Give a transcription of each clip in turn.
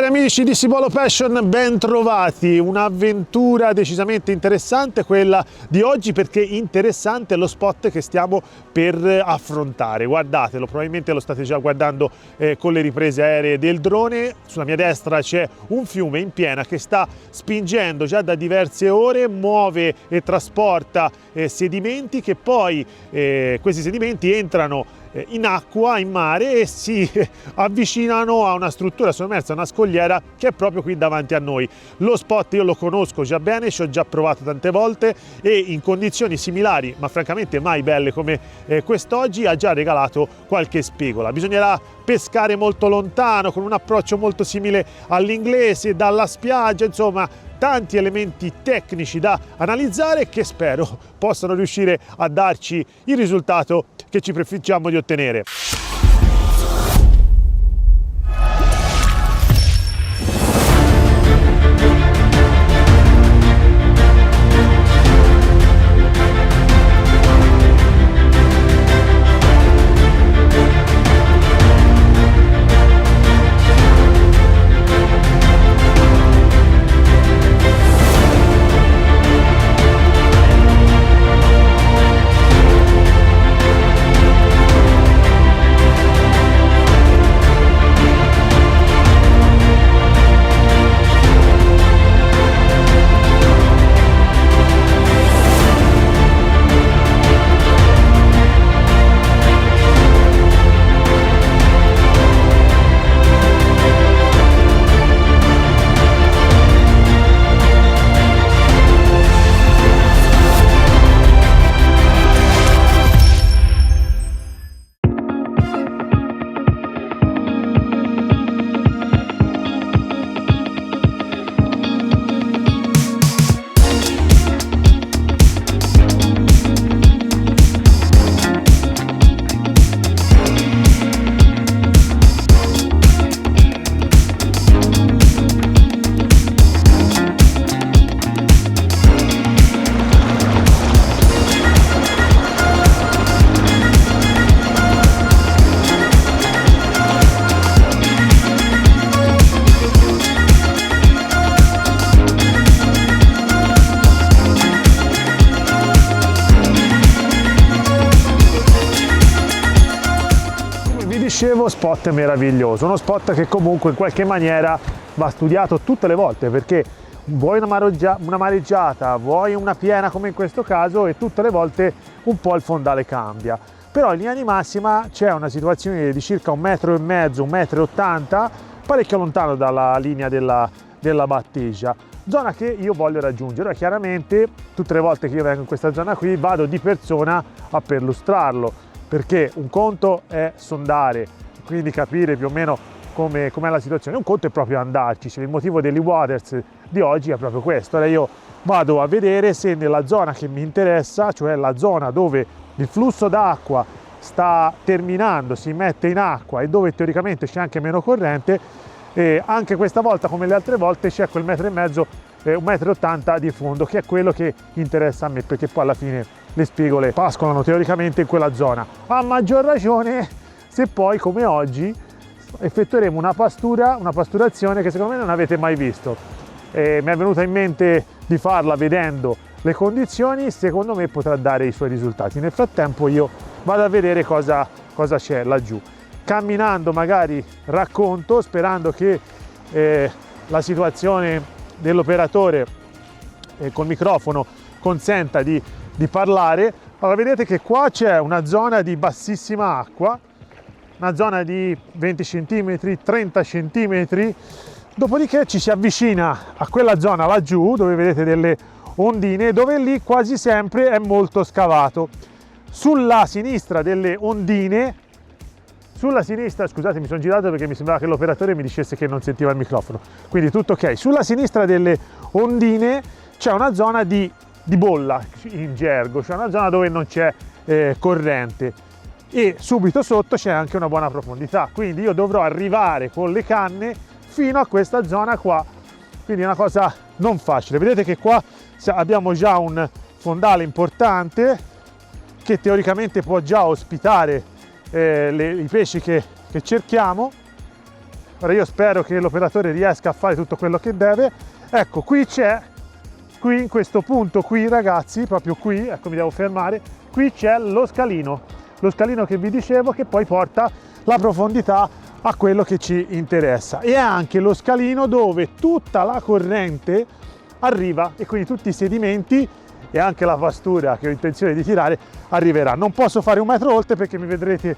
Cari amici di Cibolo Passion, ben trovati. Un'avventura decisamente interessante quella di oggi, perché interessante è lo spot che stiamo per affrontare. Guardatelo, probabilmente lo state già guardando con le riprese aeree del drone. Sulla mia destra c'è un fiume in piena che sta spingendo già da diverse ore, muove e trasporta sedimenti che poi questi sedimenti entrano in acqua, in mare, e si avvicinano a una struttura sommersa, una scogliera che è proprio qui davanti a noi. Lo spot io lo conosco già bene, ci ho già provato tante volte e in condizioni similari, ma francamente mai belle come quest'oggi, ha già regalato qualche spigola. Bisognerà pescare molto lontano, con un approccio molto simile all'inglese, dalla spiaggia, insomma tanti elementi tecnici da analizzare che spero possano riuscire a darci il risultato che ci prefiggiamo di ottenere. Dicevo, spot meraviglioso, uno spot che comunque in qualche maniera va studiato tutte le volte, perché vuoi una mareggiata, vuoi una piena come in questo caso, e tutte le volte un po' il fondale cambia. Però in linea di massima c'è una situazione di circa 1,5 m, 1,80 m, parecchio lontano dalla linea della battegia, zona che io voglio raggiungere. Chiaramente tutte le volte che io vengo in questa zona qui vado di persona a perlustrarlo, perché un conto è sondare, quindi capire più o meno com'è la situazione, un conto è proprio andarci. Il motivo degli Waters di oggi è proprio questo. Ora io vado a vedere se nella zona che mi interessa, cioè la zona dove il flusso d'acqua sta terminando, si mette in acqua e dove teoricamente c'è anche meno corrente, anche questa volta come le altre volte c'è quel 1,5 m, 1,80 m di fondo, che è quello che interessa a me, perché poi alla fine le spigole pascolano teoricamente in quella zona. A maggior ragione se poi, come oggi, effettueremo una pasturazione che secondo me non avete mai visto. Mi è venuta in mente di farla vedendo le condizioni, secondo me potrà dare i suoi risultati. Nel frattempo io vado a vedere cosa c'è laggiù. Camminando magari racconto, sperando che la situazione dell'operatore col microfono consenta di parlare. Allora, vedete che qua c'è una zona di bassissima acqua, una zona di 20 cm, 30 cm, dopodiché ci si avvicina a quella zona laggiù dove vedete delle ondine, dove lì quasi sempre è molto scavato. Sulla sinistra delle ondine, scusate, mi sono girato perché mi sembrava che l'operatore mi dicesse che non sentiva il microfono, quindi tutto ok. Sulla sinistra delle ondine c'è una zona di bolla, in gergo, cioè una zona dove non c'è corrente, e subito sotto c'è anche una buona profondità, quindi io dovrò arrivare con le canne fino a questa zona qua, quindi è una cosa non facile. Vedete che qua abbiamo già un fondale importante che teoricamente può già ospitare i pesci che cerchiamo, Ora io spero che l'operatore riesca a fare tutto quello che deve. Ecco, qui in questo punto qui ragazzi, proprio qui, ecco mi devo fermare, qui c'è lo scalino che vi dicevo, che poi porta la profondità a quello che ci interessa, e anche lo scalino dove tutta la corrente arriva e quindi tutti i sedimenti e anche la pastura che ho intenzione di tirare arriverà. Non posso fare 1 metro oltre perché mi vedrete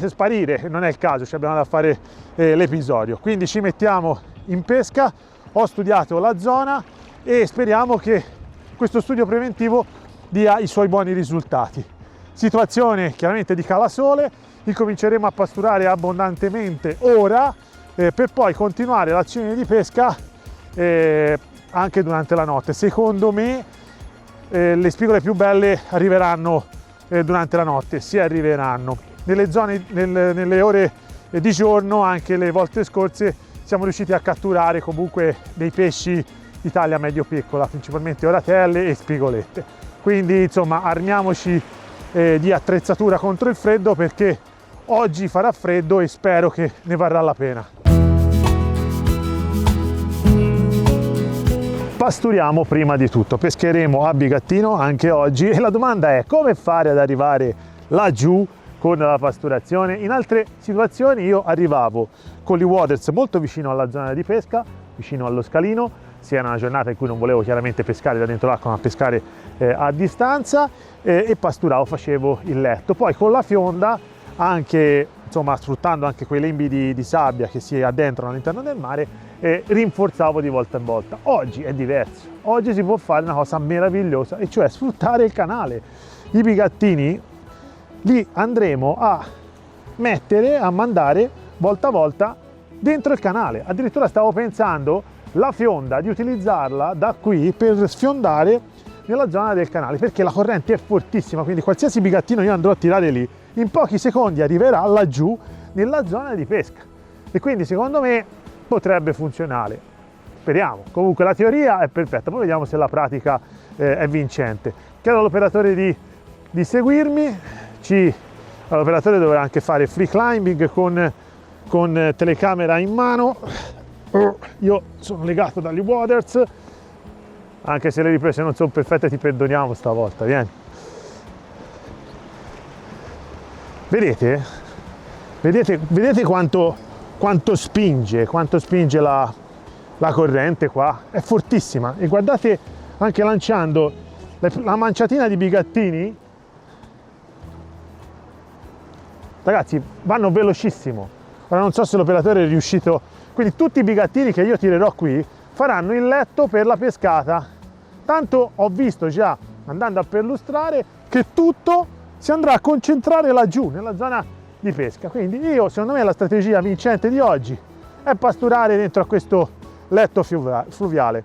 sparire, non è il caso, ci abbiamo da fare l'episodio. Quindi ci mettiamo in pesca. Ho studiato la zona e speriamo che questo studio preventivo dia i suoi buoni risultati. Situazione chiaramente di calasole, incominceremo a pasturare abbondantemente ora per poi continuare l'azione di pesca anche durante la notte. Secondo me le spigole più belle arriveranno durante la notte, si arriveranno. Nelle zone, nelle ore di giorno, anche le volte scorse, siamo riusciti a catturare comunque dei pesci di taglia medio-piccola, principalmente oratelle e spigolette. Quindi insomma armiamoci di attrezzatura contro il freddo, perché oggi farà freddo e spero che ne varrà la pena. Pasturiamo prima di tutto, pescheremo a Bigattino anche oggi e la domanda è: come fare ad arrivare laggiù con la pasturazione? In altre situazioni io arrivavo con gli waders molto vicino alla zona di pesca, vicino allo scalino, sia in una giornata in cui non volevo chiaramente pescare da dentro l'acqua ma pescare a distanza, e pasturavo, facevo il letto. Poi con la fionda, anche insomma sfruttando anche quei lembi di sabbia che si addentrano all'interno del mare, rinforzavo di volta in volta. Oggi è diverso, oggi si può fare una cosa meravigliosa, e cioè sfruttare il canale. I bigattini li andremo a mandare volta a volta dentro il canale. Addirittura stavo pensando la fionda di utilizzarla da qui per sfiondare nella zona del canale, perché la corrente è fortissima, quindi qualsiasi bigattino io andrò a tirare lì, in pochi secondi arriverà laggiù nella zona di pesca, e quindi secondo me potrebbe funzionare. Speriamo. Comunque la teoria è perfetta, poi vediamo se la pratica è vincente. Chiedo all'operatore di seguirmi. L'operatore dovrà anche fare free climbing con telecamera in mano. Io sono legato dagli waders, anche se le riprese non sono perfette, ti perdoniamo stavolta. Vieni. Vedete quanto spinge la corrente qua? È fortissima, e guardate, anche lanciando la manciatina di bigattini, ragazzi, vanno velocissimo. Ora non so se l'operatore è riuscito, quindi tutti i bigattini che io tirerò qui faranno il letto per la pescata. Tanto ho visto già, andando a perlustrare, che tutto si andrà a concentrare laggiù nella zona di pesca. Quindi secondo me la strategia vincente di oggi è pasturare dentro a questo letto fluviale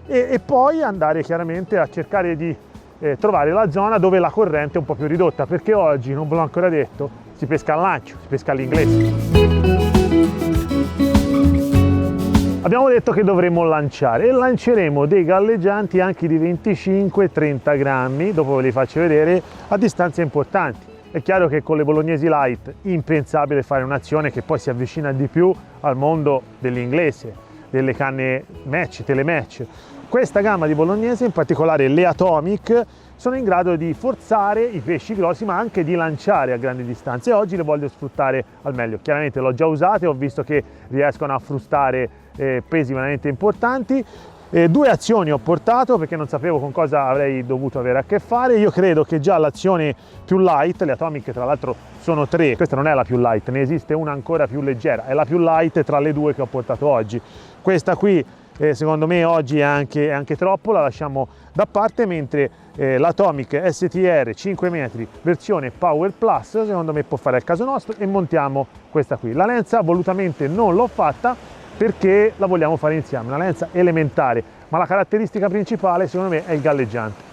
e poi andare chiaramente a cercare di trovare la zona dove la corrente è un po' più ridotta, perché oggi, non ve l'ho ancora detto, si pesca al lancio, si pesca all'inglese. Abbiamo detto che dovremmo lanciare, e lanceremo dei galleggianti anche di 25-30 grammi, dopo ve li faccio vedere, a distanze importanti. È chiaro che con le bolognesi light impensabile fare un'azione che poi si avvicina di più al mondo dell'inglese, delle canne match, telematch. Questa gamma di bolognese, in particolare le Atomic, sono in grado di forzare i pesci grossi ma anche di lanciare a grandi distanze, e oggi le voglio sfruttare al meglio. Chiaramente l'ho già usate, ho visto che riescono a frustare pesi veramente importanti. 2 azioni ho portato perché non sapevo con cosa avrei dovuto avere a che fare. Io credo che già l'azione più light, le Atomic tra l'altro sono 3, questa non è la più light, ne esiste una ancora più leggera, è la più light tra le 2 che ho portato oggi. Questa qui secondo me oggi è anche troppo, la lasciamo da parte, mentre l'Atomic STR 5 metri versione Power Plus secondo me può fare al caso nostro, e montiamo questa qui. La lenza volutamente non l'ho fatta perché la vogliamo fare insieme, una lenza elementare, ma la caratteristica principale secondo me è il galleggiante.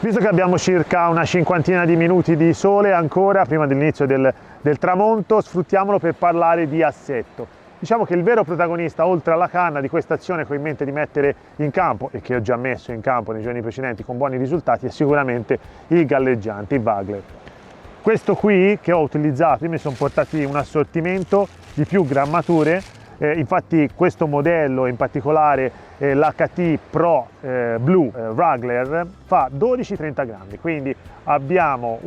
Visto che abbiamo circa una cinquantina di minuti di sole ancora prima dell'inizio del tramonto, sfruttiamolo per parlare di assetto. Diciamo che il vero protagonista, oltre alla canna, di questa azione che ho in mente di mettere in campo e che ho già messo in campo nei giorni precedenti con buoni risultati, è sicuramente il galleggiante, il Wagler. Questo qui che ho utilizzato, io mi sono portati un assortimento di più grammature, infatti questo modello in particolare, l'HT Pro Blue Wrangler, fa 12-30 grammi, quindi abbiamo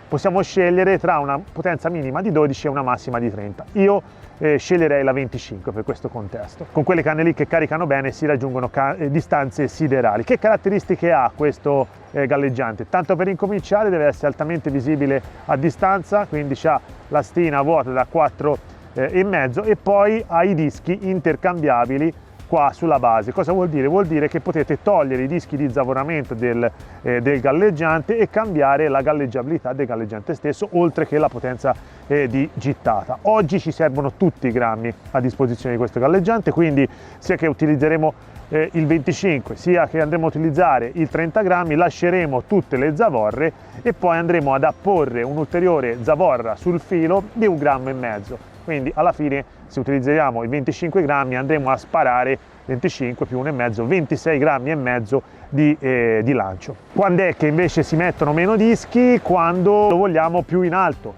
possiamo scegliere tra una potenza minima di 12 e una massima di 30. Io sceglierei la 25 per questo contesto. Con quelle canne lì che caricano bene si raggiungono distanze siderali. Che caratteristiche ha questo galleggiante? Tanto per incominciare deve essere altamente visibile a distanza, quindi ha la stina vuota da 4,5 e poi ha i dischi intercambiabili qua sulla base. Cosa vuol dire? Vuol dire che potete togliere i dischi di zavoramento del galleggiante e cambiare la galleggiabilità del galleggiante stesso, oltre che la potenza di gittata. Oggi ci servono tutti i grammi a disposizione di questo galleggiante, quindi sia che utilizzeremo il 25 sia che andremo a utilizzare il 30 grammi, lasceremo tutte le zavorre e poi andremo ad apporre un'ulteriore zavorra sul filo di 1,5 grammi. Quindi alla fine, se utilizziamo i 25 grammi, andremo a sparare 25 più 1,5, 26 grammi e mezzo di lancio. Quando è che invece si mettono meno dischi? Quando lo vogliamo più in alto.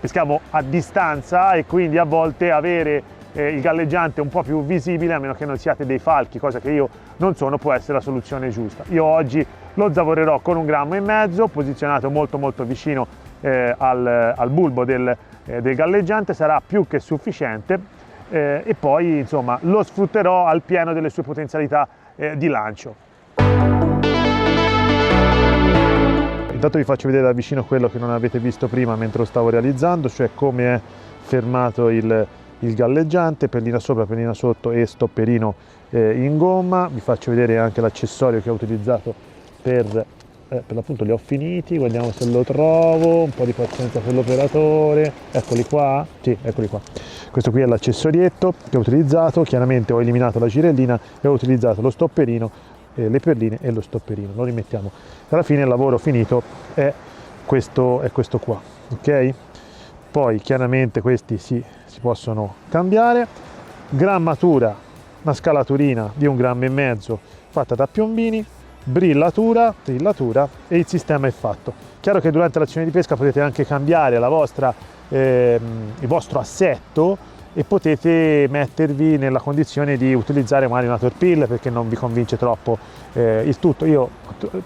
Peschiamo a distanza e quindi a volte avere il galleggiante un po' più visibile, a meno che non siate dei falchi, cosa che io non sono, può essere la soluzione giusta. Io oggi lo zavorerò con 1,5 grammi, posizionato molto vicino al bulbo del galleggiante, sarà più che sufficiente, e poi insomma lo sfrutterò al pieno delle sue potenzialità di lancio. Intanto vi faccio vedere da vicino quello che non avete visto prima mentre lo stavo realizzando, cioè come è fermato il galleggiante, pellina sopra, pellina sotto e stopperino in gomma. Vi faccio vedere anche l'accessorio che ho utilizzato per l'appunto. Li ho finiti, guardiamo se lo trovo, un po' di pazienza per l'operatore. Eccoli qua, sì, eccoli qua. Questo qui è l'accessorietto che ho utilizzato. Chiaramente ho eliminato la girellina e ho utilizzato lo stopperino, le perline e lo stopperino. Lo rimettiamo. Alla fine il lavoro finito è questo qua, ok? Poi chiaramente questi si possono cambiare. Grammatura, una scalaturina di 1,5 grammi fatta da piombini, brillatura e il sistema è fatto. Chiaro che durante l'azione di pesca potete anche cambiare il vostro assetto e potete mettervi nella condizione di utilizzare magari una torpille perché non vi convince troppo il tutto. Io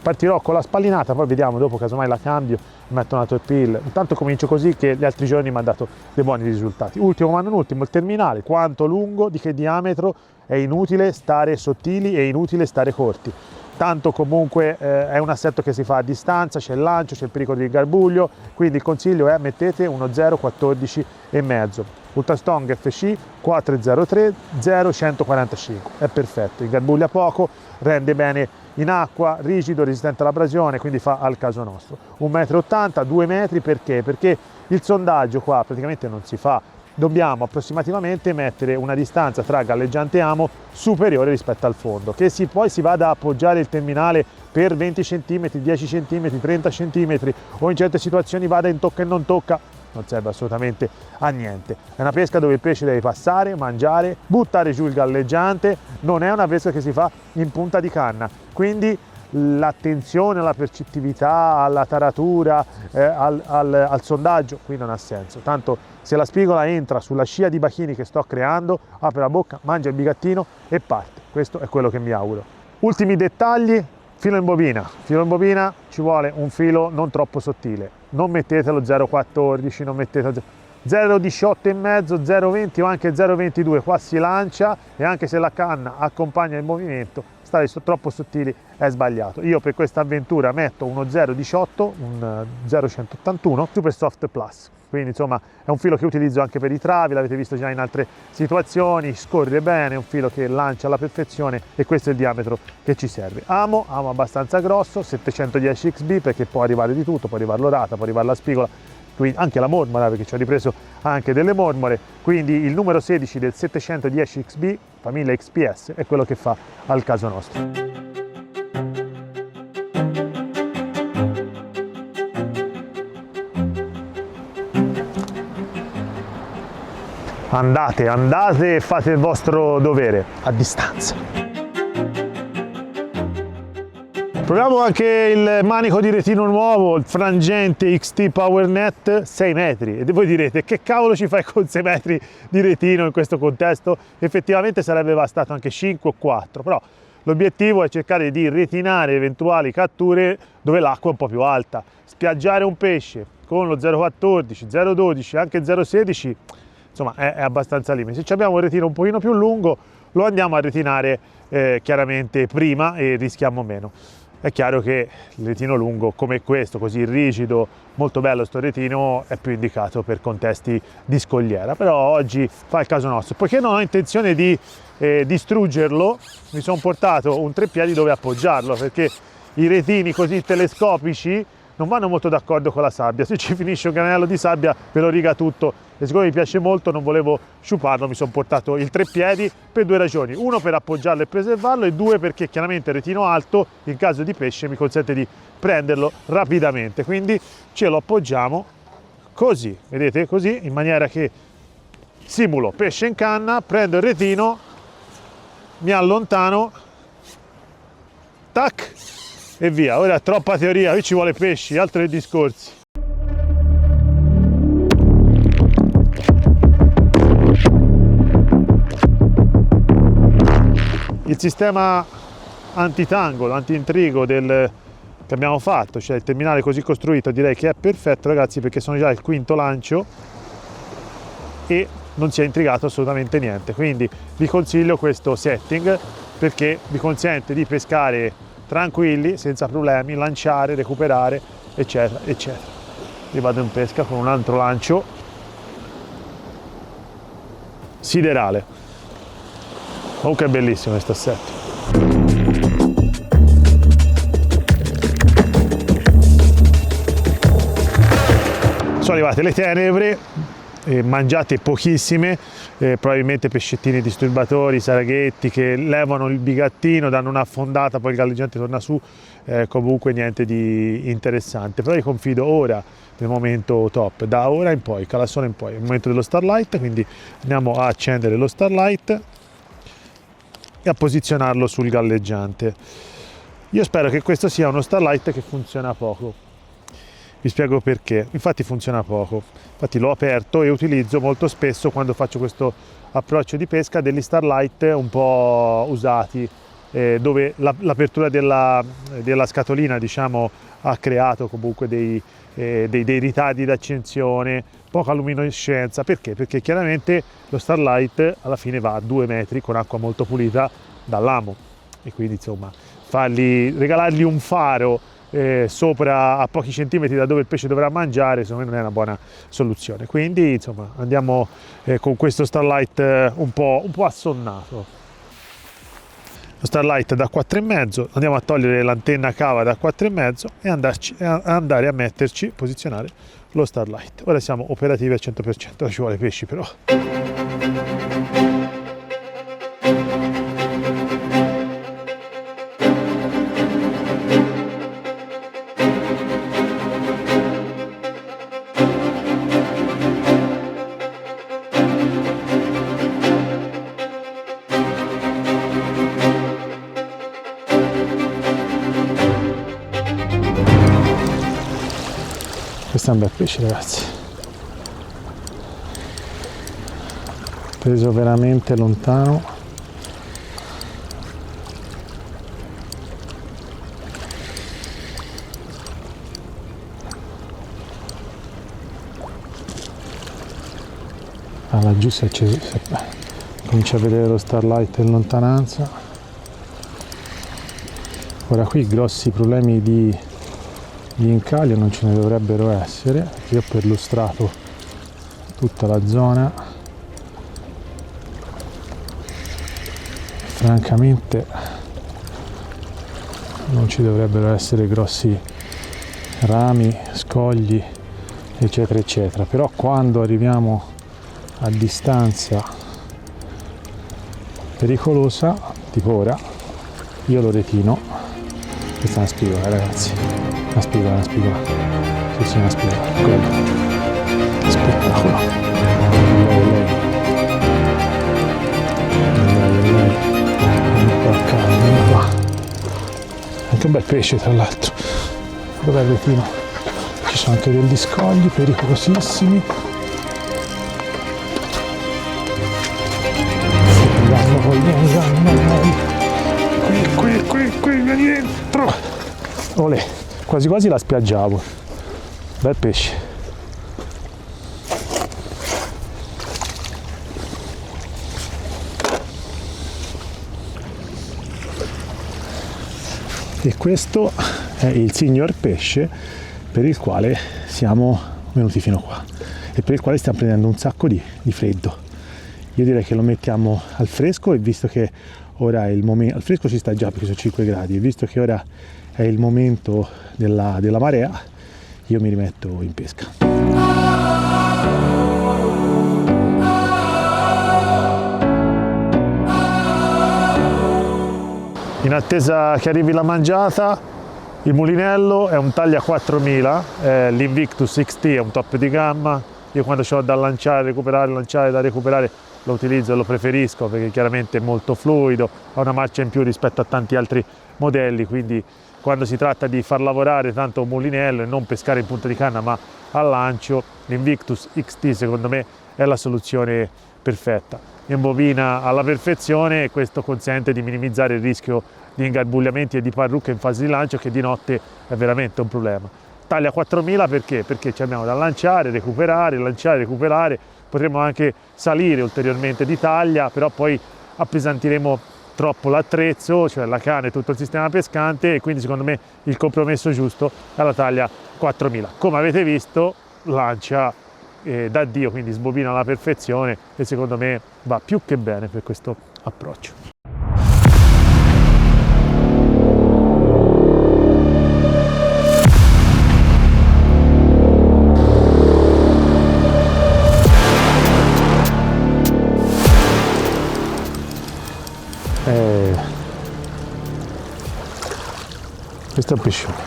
partirò con la spallinata, poi vediamo dopo, casomai la cambio, metto una torpille. Intanto comincio così, che gli altri giorni mi ha dato dei buoni risultati. Ultimo ma non ultimo, il terminale, quanto lungo, di che diametro. È inutile stare sottili, è inutile stare corti. Tanto comunque è un assetto che si fa a distanza, c'è il lancio, c'è il pericolo di garbuglio, quindi il consiglio è mettete uno 0,14,5. Ultrastong FC 403 0145, è perfetto, ingarbuglia poco, rende bene in acqua, rigido, resistente all'abrasione, quindi fa al caso nostro. 1,80 m, 2 metri, perché? Perché il sondaggio qua praticamente non si fa. Dobbiamo approssimativamente mettere una distanza tra galleggiante e amo superiore rispetto al fondo, che poi si vada a appoggiare il terminale per 20 cm, 10 cm, 30 cm o in certe situazioni vada in tocca e non tocca, non serve assolutamente a niente. È una pesca dove il pesce deve passare, mangiare, buttare giù il galleggiante, non è una pesca che si fa in punta di canna, quindi l'attenzione alla percettività, alla taratura, al sondaggio qui non ha senso. Tanto se la spigola entra sulla scia di bachini che sto creando, apre la bocca, mangia il bigattino e parte. Questo è quello che mi auguro. Ultimi dettagli: filo in bobina. Filo in bobina, ci vuole un filo non troppo sottile, non mettetelo 0,14, non mettete 0,18,5, 0,20 o anche 0,22, qua si lancia e anche se la canna accompagna il movimento, stare troppo sottili è sbagliato. Io per questa avventura metto uno 0,18, un 0,181 Super Soft Plus. Quindi insomma è un filo che utilizzo anche per i travi, l'avete visto già in altre situazioni, scorre bene, è un filo che lancia alla perfezione e questo è il diametro che ci serve. Amo abbastanza grosso, 710 XB, perché può arrivare di tutto, può arrivare l'orata, può arrivare la spigola, quindi anche la mormora, perché ci ho ripreso anche delle mormore, quindi il numero 16 del 710 XB, famiglia XPS, è quello che fa al caso nostro. andate e fate il vostro dovere a distanza. Proviamo anche il manico di retino nuovo, il frangente XT PowerNet 6 metri. E voi direte, che cavolo ci fai con 6 metri di retino in questo contesto? Effettivamente sarebbe bastato anche 5 o 4, però l'obiettivo è cercare di retinare eventuali catture dove l'acqua è un po' più alta. Spiaggiare un pesce con lo 0,14, 0,12, anche 0,16, insomma è abbastanza limite. Se abbiamo un retino un pochino più lungo, lo andiamo a retinare chiaramente prima e rischiamo meno. È chiaro che il retino lungo come questo, così rigido, molto bello sto retino, è più indicato per contesti di scogliera, però oggi fa il caso nostro. Poiché non ho intenzione di distruggerlo, mi sono portato un treppiedi dove appoggiarlo, perché i retini così telescopici non vanno molto d'accordo con la sabbia. Se ci finisce un granello di sabbia ve lo riga tutto, e siccome mi piace molto non volevo sciuparlo, mi sono portato il treppiedi per due ragioni: uno, per appoggiarlo e preservarlo, e due, perché chiaramente il retino alto in caso di pesce mi consente di prenderlo rapidamente. Quindi ce lo appoggiamo così, vedete, così, in maniera che simulo pesce in canna, prendo il retino, mi allontano, tac, e via. Ora troppa teoria, qui ci vuole pesci, altri discorsi. Il sistema antitangolo, anti-intrigo che abbiamo fatto, cioè il terminale così costruito, direi che è perfetto, ragazzi, perché sono già il quinto lancio e non si è intrigato assolutamente niente. Quindi vi consiglio questo setting perché vi consente di pescare tranquilli, senza problemi, lanciare, recuperare, eccetera, eccetera. Io vado in pesca con un altro lancio siderale. Comunque è bellissimo questo assetto. Sono arrivate le tenebre, mangiate pochissime, probabilmente pescettini disturbatori, saraghetti che levano il bigattino, danno una affondata, poi il galleggiante torna su, comunque niente di interessante. Però io confido ora nel momento top, da ora in poi, calassone in poi, è il momento dello Starlight, quindi andiamo a accendere lo Starlight e a posizionarlo sul galleggiante. Io spero che questo sia uno Starlight che funziona poco. Vi spiego perché. Infatti funziona poco. Infatti l'ho aperto e utilizzo molto spesso, quando faccio questo approccio di pesca, degli Starlight un po' usati, dove l'apertura della scatolina, diciamo, ha creato comunque dei ritardi d'accensione, poca luminescenza. Perché? Perché chiaramente lo Starlight alla fine va a 2 metri con acqua molto pulita dall'amo, e quindi insomma regalargli un faro sopra a pochi centimetri da dove il pesce dovrà mangiare, secondo me non è una buona soluzione. Quindi insomma andiamo con questo Starlight un po' assonnato. Lo Starlight da 4,5, andiamo a togliere l'antenna cava da 4,5 e andare a metterci, posizionare lo Starlight. Ora siamo operativi al 100%, ora ci vuole pesci però. Questo è un bel pesce, ragazzi, preso veramente lontano. Laggiù si è acceso, comincia a vedere lo Starlight in lontananza. Ora qui grossi problemi di incaglio non ce ne dovrebbero essere. Io ho perlustrato tutta la zona, francamente non ci dovrebbero essere grossi rami, scogli, eccetera eccetera. Però quando arriviamo a distanza pericolosa, tipo ora, io lo retino. Questa è una spigola, ragazzi, una spigola. Sì, una spigola, quello. Spettacolo. Lei. bel pesce tra l'altro. Dov'è il retino? Ci sono anche degli scogli pericolosissimi. Qui, vieni dentro. Olè, quasi quasi la spiaggiavo. Bel pesce. E questo è il signor pesce per il quale siamo venuti fino qua e per il quale stiamo prendendo un sacco di freddo. Io direi che lo mettiamo al fresco, e visto che ora è il momento, al fresco ci sta già perché sono 5 gradi, e visto che ora è il momento della marea, io mi rimetto in pesca. In attesa che arrivi la mangiata, il mulinello è un taglia 4000, l'Invictus XT è un top di gamma. Io quando ho da lanciare, recuperare, lanciare, da recuperare, lo utilizzo e lo preferisco perché chiaramente è molto fluido, ha una marcia in più rispetto a tanti altri modelli, quindi quando si tratta di far lavorare tanto un mulinello e non pescare in punta di canna ma al lancio, l'Invictus XT secondo me è la soluzione perfetta. Imbobina alla perfezione e questo consente di minimizzare il rischio di ingarbugliamenti e di parrucche in fase di lancio, che di notte è veramente un problema. Taglia 4000 perché? Perché ci abbiamo da lanciare, recuperare, lanciare, recuperare. Potremo anche salire ulteriormente di taglia, però poi appesantiremo troppo l'attrezzo, cioè la canna e tutto il sistema pescante, e quindi secondo me il compromesso giusto è la taglia 4000. Come avete visto, lancia da Dio, quindi sbobina alla perfezione e secondo me va più che bene per questo approccio. Questo è un pescione.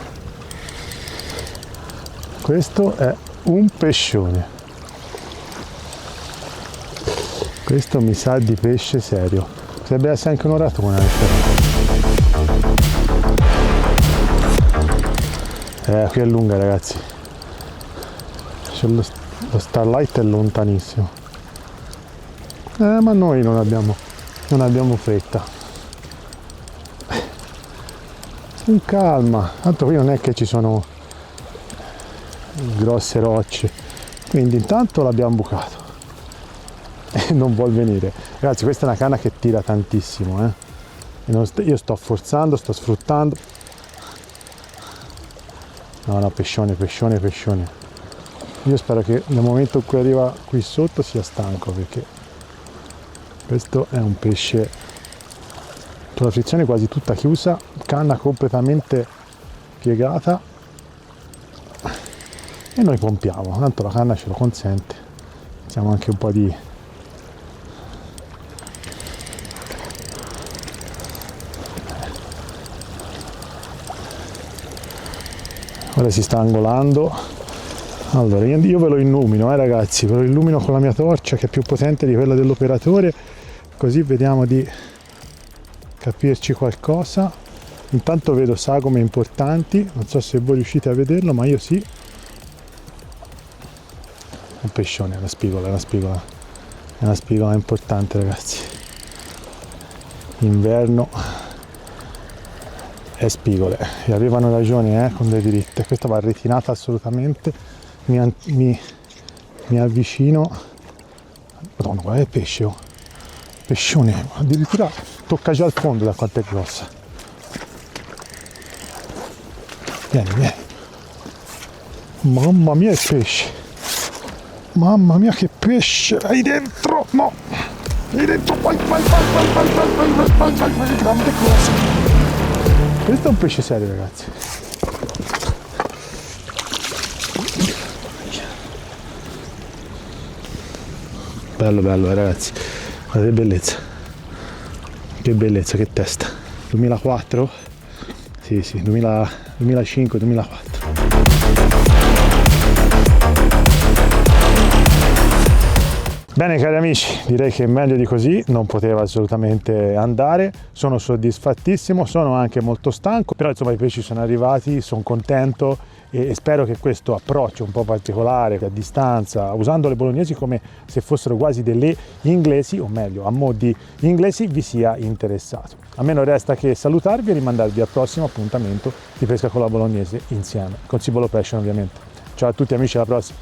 Questo è un pescione. Questo mi sa di pesce serio. Potrebbe essere anche un'oratona. Qui è lunga, ragazzi. Lo starlight è lontanissimo. Ma noi non abbiamo fretta. Con calma, tanto qui non è che ci sono grosse rocce, quindi intanto l'abbiamo bucato e non vuol venire. Ragazzi, questa è una canna che tira tantissimo, io sto forzando, sto sfruttando. No, pescione. Io spero che nel momento in cui arriva qui sotto sia stanco, perché questo è un pesce la frizione quasi tutta chiusa, canna completamente piegata, e noi pompiamo, tanto la canna ce lo consente. Facciamo anche un po' di ora si sta angolando. Allora io ve lo illumino, ragazzi, ve lo illumino con la mia torcia che è più potente di quella dell'operatore, così vediamo di capirci qualcosa. Intanto vedo sagome importanti, non so se voi riuscite a vederlo, ma io sì. Un pescione, è una spigola importante, ragazzi. Inverno e spigole, e avevano ragione con le diritte. Questa va ritinata assolutamente. Mi avvicino. Madonna, guarda il pesce, oh. Pescione, addirittura tocca già il fondo da quanto è grossa. Vieni. Mamma mia, il pesce. Mamma mia, che pesce. Vai dentro. No. Vai dentro. Vai. Grande cosa. Questo è un pesce serio, ragazzi. Bello, ragazzi. Guardate che bellezza, che testa. 2004? Sì, 2005-2004. Bene cari amici, direi che meglio di così non poteva assolutamente andare, sono soddisfattissimo, sono anche molto stanco, però insomma i pesci sono arrivati, sono contento e spero che questo approccio un po' particolare a distanza, usando le bolognesi come se fossero quasi delle inglesi, o meglio a mo' di inglesi, vi sia interessato. A me non resta che salutarvi e rimandarvi al prossimo appuntamento di Pesca con la Bolognese insieme, con Cibolo Passion ovviamente. Ciao a tutti amici, alla prossima!